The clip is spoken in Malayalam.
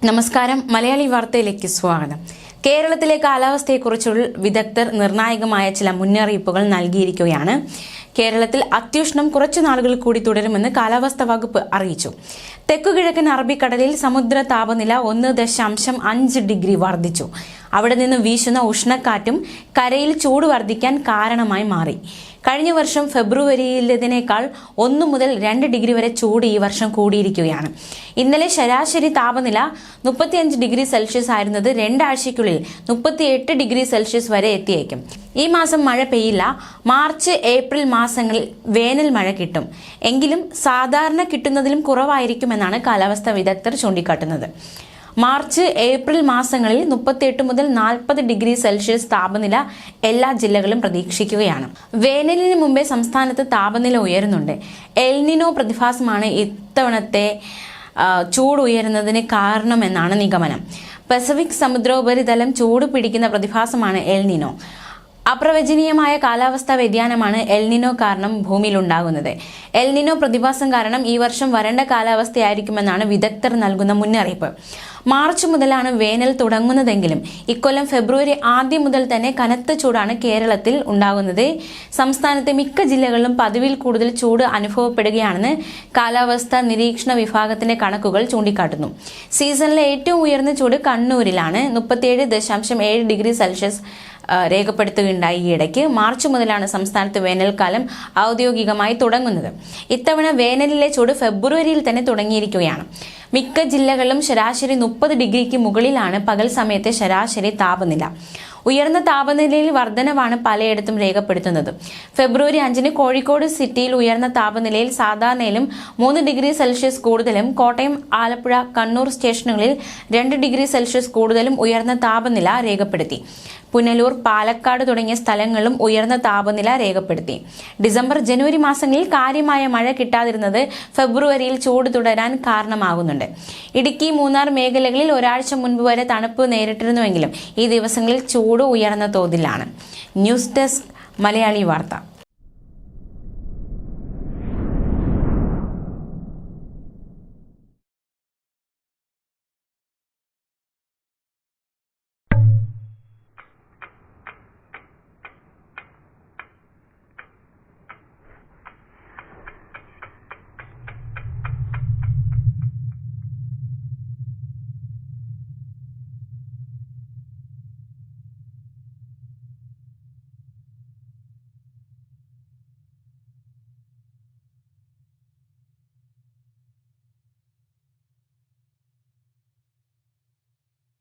നമസ്കാരം. മലയാളി വാർത്തയിലേക്ക് സ്വാഗതം. കേരളത്തിലെ കാലാവസ്ഥയെക്കുറിച്ചുള്ള വിദഗ്ധർ നിർണായകമായ ചില മുന്നറിയിപ്പുകൾ നൽകിയിരിക്കുകയാണ്. കേരളത്തിൽ അത്യുഷ്ണം കുറച്ചു നാളുകൾ കൂടി തുടരുമെന്ന് കാലാവസ്ഥാ വകുപ്പ് അറിയിച്ചു. തെക്കുകിഴക്കൻ അറബിക്കടലിൽ സമുദ്ര താപനില 1.5 ഡിഗ്രി വർദ്ധിച്ചു. അവിടെ നിന്ന് വീശുന്ന ഉഷ്ണക്കാറ്റും കരയിൽ ചൂട് വർദ്ധിക്കാൻ കാരണമായി മാറി. കഴിഞ്ഞ വർഷം ഫെബ്രുവരിയിലേതിനേക്കാൾ 1 മുതൽ 2 ഡിഗ്രി വരെ ചൂട് ഈ വർഷം കൂടിയിരിക്കുകയാണ്. ഇന്നലെ ശരാശരി താപനില 35 ഡിഗ്രി സെൽഷ്യസ് ആയിരുന്നത് 2 ആഴ്ചയ്ക്കുള്ളിൽ 38 ഡിഗ്രി സെൽഷ്യസ് വരെ എത്തിയേക്കും. ഈ മാസം മഴ പെയ്യില്ല. മാർച്ച് ഏപ്രിൽ മാസങ്ങളിൽ വേനൽ മഴ കിട്ടും. എങ്കിലും സാധാരണ കിട്ടുന്നതിലും കുറവായിരിക്കുമെന്നാണ് കാലാവസ്ഥാ വിദഗ്ധർ ചൂണ്ടിക്കാട്ടുന്നത്. മാർച്ച് ഏപ്രിൽ മാസങ്ങളിൽ 38 മുതൽ 40 ഡിഗ്രി സെൽഷ്യസ് താപനില എല്ലാ ജില്ലകളും പ്രതീക്ഷിക്കുകയാണ്. വേനലിന് മുമ്പേ സംസ്ഥാനത്ത് താപനില ഉയരുന്നുണ്ട്. എൽനിനോ പ്രതിഭാസമാണ് ഇത്തവണത്തെ ചൂട് ഉയരുന്നതിന് കാരണമെന്നാണ് നിഗമനം. പസഫിക് സമുദ്രോപരിതലം ചൂട് പിടിക്കുന്ന പ്രതിഭാസമാണ് എൽനിനോ. അപ്രവചനീയമായ കാലാവസ്ഥാ വ്യതിയാനമാണ് എൽനിനോ കാരണം ഭൂമിയിൽ ഉണ്ടാകുന്നത്. എൽനിനോ പ്രതിഭാസം കാരണം ഈ വർഷം വരണ്ട കാലാവസ്ഥയായിരിക്കുമെന്നാണ് വിദഗ്ധർ നൽകുന്ന മുന്നറിയിപ്പ്. മാർച്ച് മുതലാണ് വേനൽ തുടങ്ങുന്നതെങ്കിലും ഇക്കൊല്ലം ഫെബ്രുവരി ആദ്യം മുതൽ തന്നെ കനത്ത ചൂടാണ് കേരളത്തിൽ ഉണ്ടാകുന്നത്. സംസ്ഥാനത്തെ മിക്ക ജില്ലകളിലും പതിവിൽ കൂടുതൽ ചൂട് അനുഭവപ്പെടുകയാണെന്ന് കാലാവസ്ഥാ നിരീക്ഷണ വിഭാഗത്തിന്റെ കണക്കുകൾ ചൂണ്ടിക്കാട്ടുന്നു. സീസണിലെ ഏറ്റവും ഉയർന്ന ചൂട് കണ്ണൂരിലാണ്. 37.7 ഡിഗ്രി സെൽഷ്യസ് രേഖപ്പെടുത്തുകയുണ്ടായി. ഈയിടയ്ക്ക് മാർച്ച് മുതലാണ് സംസ്ഥാനത്ത് വേനൽക്കാലം ഔദ്യോഗികമായി തുടങ്ങുന്നത്. ഇത്തവണ വേനലിലെ ചൂട് ഫെബ്രുവരിയിൽ തന്നെ തുടങ്ങിയിരിക്കുകയാണ്. മിക്ക ജില്ലകളിലും ശരാശരി 30 ഡിഗ്രിക്ക് മുകളിലാണ് പകൽ സമയത്തെ ശരാശരി താപനില. ഉയർന്ന താപനിലയിൽ വർധനവാണ് പലയിടത്തും രേഖപ്പെടുത്തുന്നത്. ഫെബ്രുവരി 5 കോഴിക്കോട് സിറ്റിയിൽ ഉയർന്ന താപനിലയിൽ സാധാരണയിലും 3 ഡിഗ്രി സെൽഷ്യസ് കൂടുതലും, കോട്ടയം, ആലപ്പുഴ, കണ്ണൂർ സ്റ്റേഷനുകളിൽ 2 ഡിഗ്രി സെൽഷ്യസ് കൂടുതലും ഉയർന്ന താപനില രേഖപ്പെടുത്തി. പുനലൂർ, പാലക്കാട് തുടങ്ങിയ സ്ഥലങ്ങളിലും ഉയർന്ന താപനില രേഖപ്പെടുത്തി. ഡിസംബർ, ജനുവരി മാസങ്ങളിൽ കാര്യമായ മഴ കിട്ടാതിരുന്നത് ഫെബ്രുവരിയിൽ ചൂട് തുടരാൻ കാരണമാകുന്നുണ്ട്. ഇടുക്കി, മൂന്നാർ മേഖലകളിൽ ഒരാഴ്ച മുൻപ് വരെ തണുപ്പ് നേരിട്ടിരുന്നുവെങ്കിലും ഈ ദിവസങ്ങളിൽ ചൂട് ഉയർന്ന തോതിലാണ്. ന്യൂസ് ഡെസ്ക്, മലയാളി വാർത്ത.